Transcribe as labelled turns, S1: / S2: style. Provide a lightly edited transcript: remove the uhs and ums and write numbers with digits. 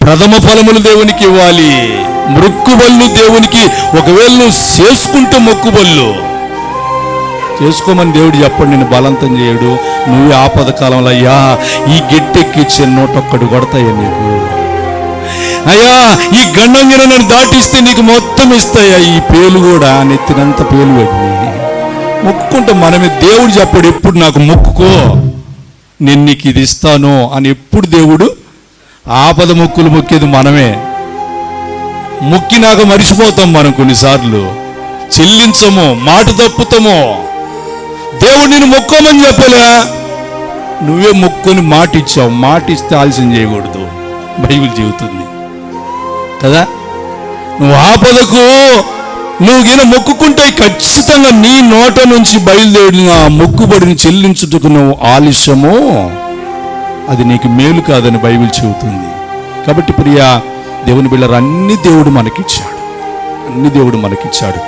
S1: ప్రథమ ఫలములు దేవునికి ఇవ్వాలి. మొక్కుబళ్ళు దేవునికి ఒకవేళ నువ్వు చేసుకుంటే మొక్కుబళ్ళు చేసుకోమని దేవుడు చెప్పండి, నేను బలవంతం చేయడు. నువ్వే ఆపద కాలంలో అయ్యా ఈ గెట్టెక్కిచ్చే నోటొక్కడు కొడతాయా నీకు, అయ్యా ఈ గండంగిన నన్ను దాటిస్తే నీకు మొత్తం ఇస్తాయా, ఈ పేలు కూడా నెత్తినంత పేలు పెట్టినాయి. మొక్కుకుంటే మనమే. దేవుడు చెప్పాడు ఎప్పుడు నాకు మొక్కుకో నేను నీకు ఇది ఇస్తాను అని. ఎప్పుడు దేవుడు ఆపద మొక్కులు మొక్కేది మనమే. మొక్కినాక మరిచిపోతాం మనం, కొన్నిసార్లు చెల్లించము, మాట తప్పుతాము. దేవుడు నిన్ను మొక్కోమని చెప్పలే, నువ్వే మొక్కుని మాట ఇచ్చావు. మాట ఇస్తే ఆలస్యం చేయకూడదు, బైబిల్ చెబుతుంది కదా. నువ్వు ఆపదకు నువ్వు గిన మొక్కుకుంటే ఖచ్చితంగా నీ నోట నుంచి బయలుదేరిన మొక్కుబడిని చెల్లించుటకు నువ్వు ఆలస్యమో అది నీకు మేలు కాదని బైబిల్ చెబుతుంది. కాబట్టి ప్రియా దేవుని బిడ్డలారా, అన్ని దేవుడు మనకిచ్చాడు.